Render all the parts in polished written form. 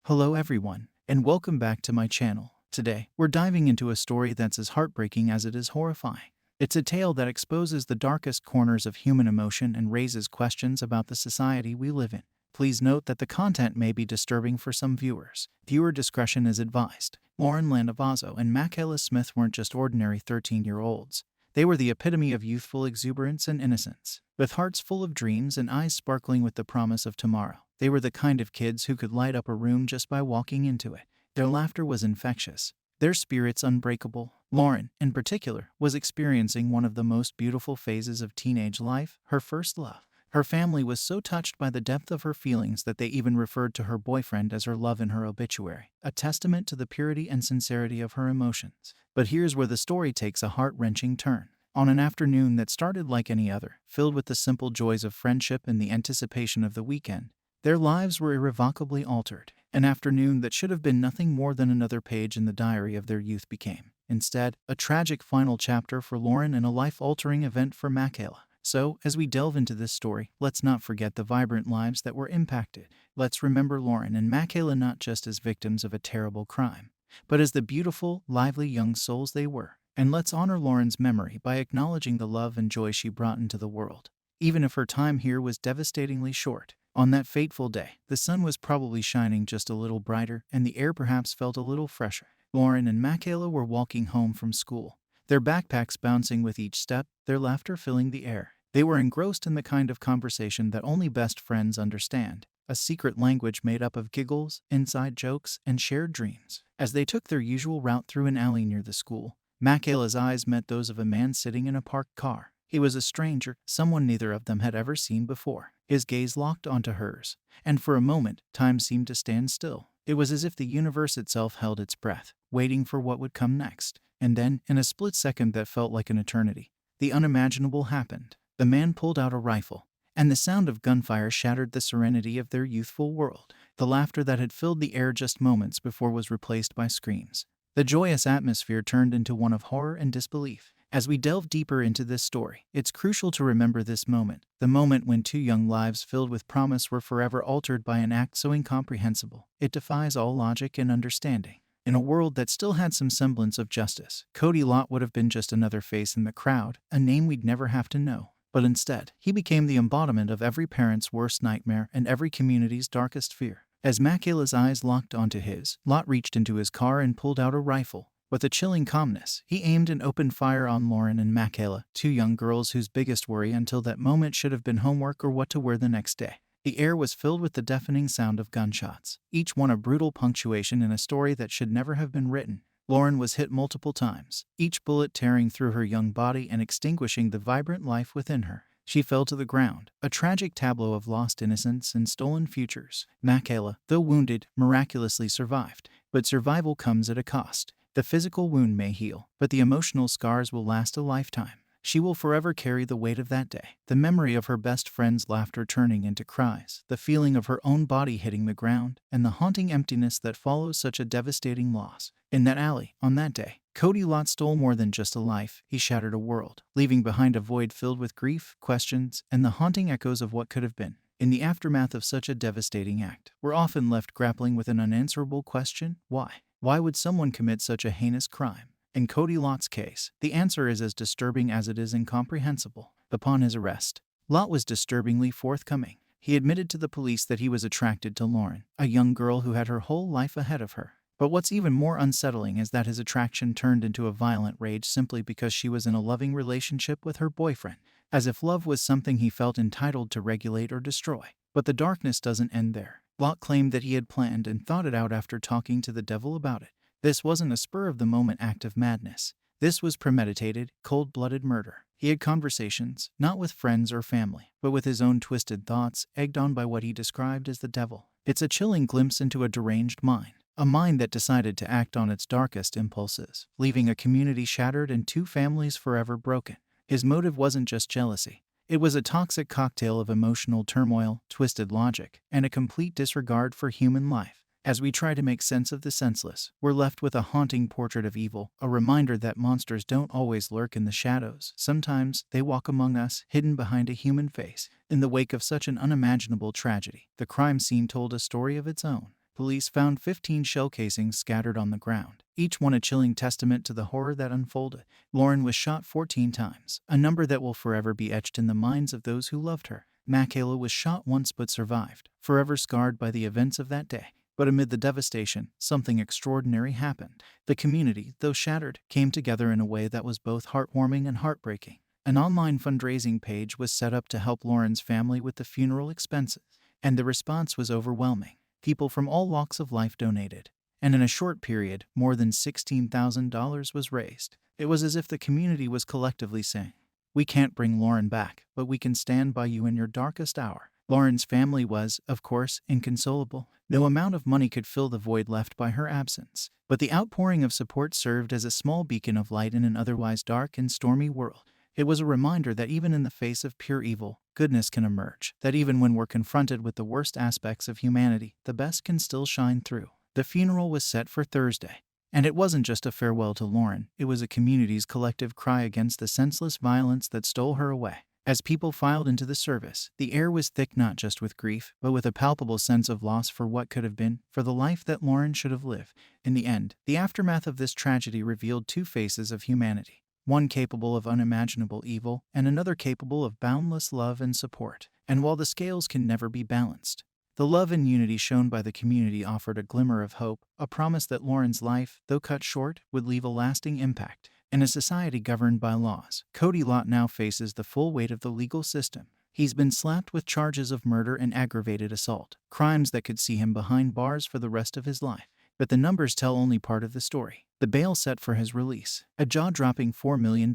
Hello everyone, and welcome back to my channel. Today, we're diving into a story that's as heartbreaking as it is horrifying. It's a tale that exposes the darkest corners of human emotion and raises questions about the society we live in. Please note that the content may be disturbing for some viewers. Viewer discretion is advised. Lauren Landavazo and Michaela Smith weren't just ordinary 13-year-olds. They were the epitome of youthful exuberance and innocence. With hearts full of dreams and eyes sparkling with the promise of tomorrow, they were the kind of kids who could light up a room just by walking into it. Their laughter was infectious, their spirits unbreakable. Lauren, in particular, was experiencing one of the most beautiful phases of teenage life, her first love. Her family was so touched by the depth of her feelings that they even referred to her boyfriend as her love in her obituary, a testament to the purity and sincerity of her emotions. But here's where the story takes a heart-wrenching turn. On an afternoon that started like any other, filled with the simple joys of friendship and the anticipation of the weekend, their lives were irrevocably altered. An afternoon that should have been nothing more than another page in the diary of their youth became, instead, a tragic final chapter for Lauren and a life-altering event for Michaela. So, as we delve into this story, let's not forget the vibrant lives that were impacted. Let's remember Lauren and Michaela not just as victims of a terrible crime, but as the beautiful, lively young souls they were. And let's honor Lauren's memory by acknowledging the love and joy she brought into the world, even if her time here was devastatingly short. On that fateful day, the sun was probably shining just a little brighter, and the air perhaps felt a little fresher. Lauren and Michaela were walking home from school, their backpacks bouncing with each step, their laughter filling the air. They were engrossed in the kind of conversation that only best friends understand, a secret language made up of giggles, inside jokes, and shared dreams. As they took their usual route through an alley near the school, Michaela's eyes met those of a man sitting in a parked car. He was a stranger, someone neither of them had ever seen before. His gaze locked onto hers, and for a moment, time seemed to stand still. It was as if the universe itself held its breath, waiting for what would come next. And then, in a split second that felt like an eternity, the unimaginable happened. The man pulled out a rifle, and the sound of gunfire shattered the serenity of their youthful world. The laughter that had filled the air just moments before was replaced by screams. The joyous atmosphere turned into one of horror and disbelief. As we delve deeper into this story, it's crucial to remember this moment, the moment when two young lives filled with promise were forever altered by an act so incomprehensible. It defies all logic and understanding. In a world that still had some semblance of justice, Cody Lott would have been just another face in the crowd, a name we'd never have to know. But instead, he became the embodiment of every parent's worst nightmare and every community's darkest fear. As Michaela's eyes locked onto his, Lott reached into his car and pulled out a rifle. With a chilling calmness, he aimed and opened fire on Lauren and Michaela, two young girls whose biggest worry until that moment should have been homework or what to wear the next day. The air was filled with the deafening sound of gunshots, each one a brutal punctuation in a story that should never have been written. Lauren was hit multiple times, each bullet tearing through her young body and extinguishing the vibrant life within her. She fell to the ground, a tragic tableau of lost innocence and stolen futures. Michaela, though wounded, miraculously survived. But survival comes at a cost. The physical wound may heal, but the emotional scars will last a lifetime. She will forever carry the weight of that day, the memory of her best friend's laughter turning into cries, the feeling of her own body hitting the ground, and the haunting emptiness that follows such a devastating loss. In that alley, on that day, Cody Lott stole more than just a life, he shattered a world, leaving behind a void filled with grief, questions, and the haunting echoes of what could have been. In the aftermath of such a devastating act, we're often left grappling with an unanswerable question: why? Why would someone commit such a heinous crime? In Cody Lott's case, the answer is as disturbing as it is incomprehensible. Upon his arrest, Lott was disturbingly forthcoming. He admitted to the police that he was attracted to Lauren, a young girl who had her whole life ahead of her. But what's even more unsettling is that his attraction turned into a violent rage simply because she was in a loving relationship with her boyfriend, as if love was something he felt entitled to regulate or destroy. But the darkness doesn't end there. Lott claimed that he had planned and thought it out after talking to the devil about it. This wasn't a spur-of-the-moment act of madness. This was premeditated, cold-blooded murder. He had conversations, not with friends or family, but with his own twisted thoughts, egged on by what he described as the devil. It's a chilling glimpse into a deranged mind, a mind that decided to act on its darkest impulses, leaving a community shattered and two families forever broken. His motive wasn't just jealousy. It was a toxic cocktail of emotional turmoil, twisted logic, and a complete disregard for human life. As we try to make sense of the senseless, we're left with a haunting portrait of evil, a reminder that monsters don't always lurk in the shadows. Sometimes they walk among us, hidden behind a human face. In the wake of such an unimaginable tragedy, the crime scene told a story of its own. Police found 15 shell casings scattered on the ground, each one a chilling testament to the horror that unfolded. Lauren was shot 14 times, a number that will forever be etched in the minds of those who loved her. Michaela was shot once but survived, forever scarred by the events of that day. But amid the devastation, something extraordinary happened. The community, though shattered, came together in a way that was both heartwarming and heartbreaking. An online fundraising page was set up to help Lauren's family with the funeral expenses, and the response was overwhelming. People from all walks of life donated, and in a short period, more than $16,000 was raised. It was as if the community was collectively saying, "We can't bring Lauren back, but we can stand by you in your darkest hour." Lauren's family was, of course, inconsolable. No amount of money could fill the void left by her absence. But the outpouring of support served as a small beacon of light in an otherwise dark and stormy world. It was a reminder that even in the face of pure evil, goodness can emerge. That even when we're confronted with the worst aspects of humanity, the best can still shine through. The funeral was set for Thursday. And it wasn't just a farewell to Lauren, it was a community's collective cry against the senseless violence that stole her away. As people filed into the service, the air was thick not just with grief, but with a palpable sense of loss for what could have been, for the life that Lauren should have lived. In the end, the aftermath of this tragedy revealed two faces of humanity, one capable of unimaginable evil, and another capable of boundless love and support. And while the scales can never be balanced, the love and unity shown by the community offered a glimmer of hope, a promise that Lauren's life, though cut short, would leave a lasting impact. In a society governed by laws, Cody Lott now faces the full weight of the legal system. He's been slapped with charges of murder and aggravated assault, crimes that could see him behind bars for the rest of his life. But the numbers tell only part of the story. The bail set for his release, a jaw-dropping $4 million.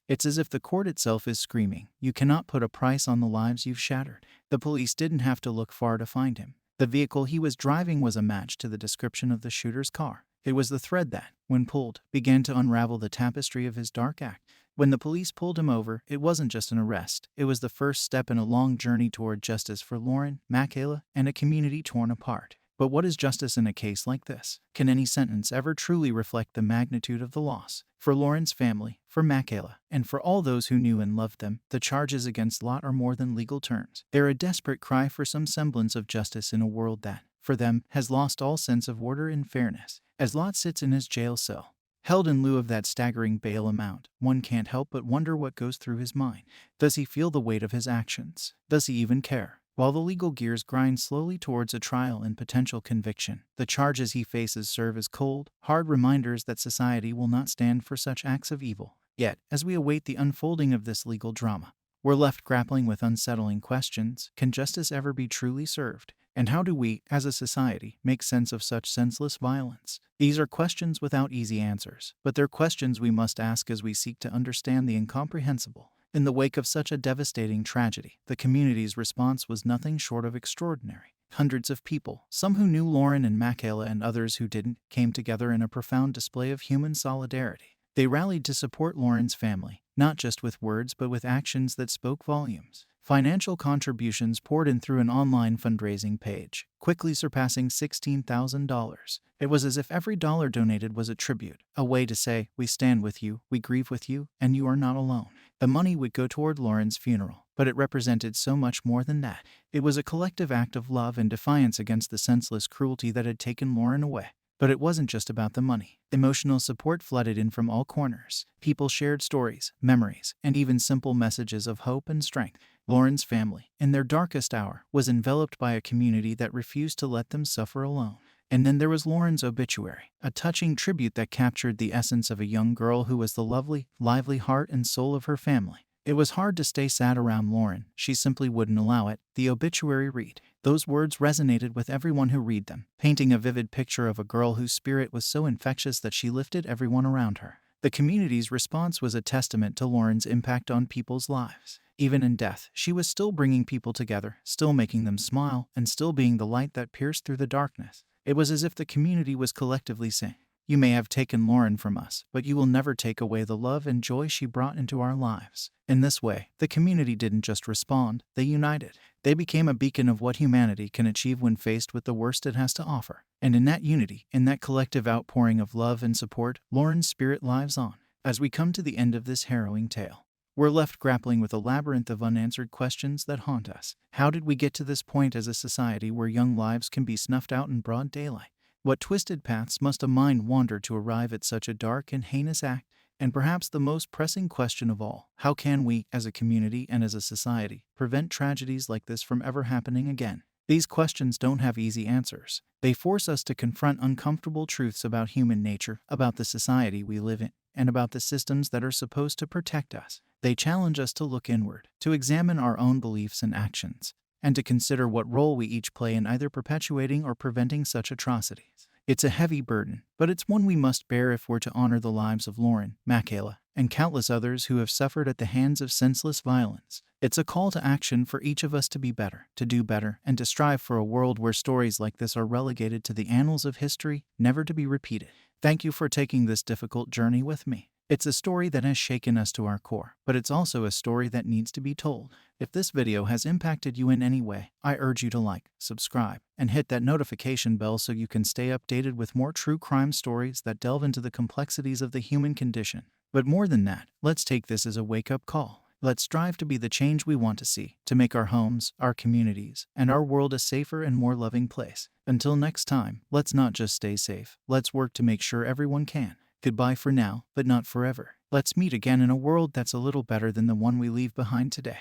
It's as if the court itself is screaming, "You cannot put a price on the lives you've shattered." The police didn't have to look far to find him. The vehicle he was driving was a match to the description of the shooter's car. It was the thread that, when pulled, began to unravel the tapestry of his dark act. When the police pulled him over, it wasn't just an arrest. It was the first step in a long journey toward justice for Lauren, Michaela, and a community torn apart. But what is justice in a case like this? Can any sentence ever truly reflect the magnitude of the loss? For Lauren's family, for Michaela, and for all those who knew and loved them, the charges against Lott are more than legal terms. They're a desperate cry for some semblance of justice in a world that, for them, has lost all sense of order and fairness. As Lott sits in his jail cell, held in lieu of that staggering bail amount, one can't help but wonder what goes through his mind. Does he feel the weight of his actions? Does he even care? While the legal gears grind slowly towards a trial and potential conviction, the charges he faces serve as cold, hard reminders that society will not stand for such acts of evil. Yet, as we await the unfolding of this legal drama, we're left grappling with unsettling questions. Can justice ever be truly served? And how do we, as a society, make sense of such senseless violence? These are questions without easy answers, but they're questions we must ask as we seek to understand the incomprehensible. In the wake of such a devastating tragedy, the community's response was nothing short of extraordinary. Hundreds of people, some who knew Lauren and Michaela and others who didn't, came together in a profound display of human solidarity. They rallied to support Lauren's family, not just with words but with actions that spoke volumes. Financial contributions poured in through an online fundraising page, quickly surpassing $16,000. It was as if every dollar donated was a tribute, a way to say, "We stand with you, we grieve with you, and you are not alone." The money would go toward Lauren's funeral, but it represented so much more than that. It was a collective act of love and defiance against the senseless cruelty that had taken Lauren away. But it wasn't just about the money. Emotional support flooded in from all corners. People shared stories, memories, and even simple messages of hope and strength. Lauren's family, in their darkest hour, was enveloped by a community that refused to let them suffer alone. And then there was Lauren's obituary, a touching tribute that captured the essence of a young girl who was the lovely, lively heart and soul of her family. It was hard to stay sad around Lauren. She simply wouldn't allow it. The obituary read. Those words resonated with everyone who read them, painting a vivid picture of a girl whose spirit was so infectious that she lifted everyone around her. The community's response was a testament to Lauren's impact on people's lives. Even in death, she was still bringing people together, still making them smile, and still being the light that pierced through the darkness. It was as if the community was collectively saying, "You may have taken Lauren from us, but you will never take away the love and joy she brought into our lives." In this way, the community didn't just respond, they united. They became a beacon of what humanity can achieve when faced with the worst it has to offer. And in that unity, in that collective outpouring of love and support, Lauren's spirit lives on. As we come to the end of this harrowing tale, we're left grappling with a labyrinth of unanswered questions that haunt us. How did we get to this point as a society where young lives can be snuffed out in broad daylight? What twisted paths must a mind wander to arrive at such a dark and heinous act? And perhaps the most pressing question of all, how can we, as a community and as a society, prevent tragedies like this from ever happening again? These questions don't have easy answers. They force us to confront uncomfortable truths about human nature, about the society we live in, and about the systems that are supposed to protect us. They challenge us to look inward, to examine our own beliefs and actions, and to consider what role we each play in either perpetuating or preventing such atrocities. It's a heavy burden, but it's one we must bear if we're to honor the lives of Lauren, Michaela, and countless others who have suffered at the hands of senseless violence. It's a call to action for each of us to be better, to do better, and to strive for a world where stories like this are relegated to the annals of history, never to be repeated. Thank you for taking this difficult journey with me. It's a story that has shaken us to our core, but it's also a story that needs to be told. If this video has impacted you in any way, I urge you to like, subscribe, and hit that notification bell so you can stay updated with more true crime stories that delve into the complexities of the human condition. But more than that, let's take this as a wake-up call. Let's strive to be the change we want to see, to make our homes, our communities, and our world a safer and more loving place. Until next time, let's not just stay safe, let's work to make sure everyone can. Goodbye for now, but not forever. Let's meet again in a world that's a little better than the one we leave behind today.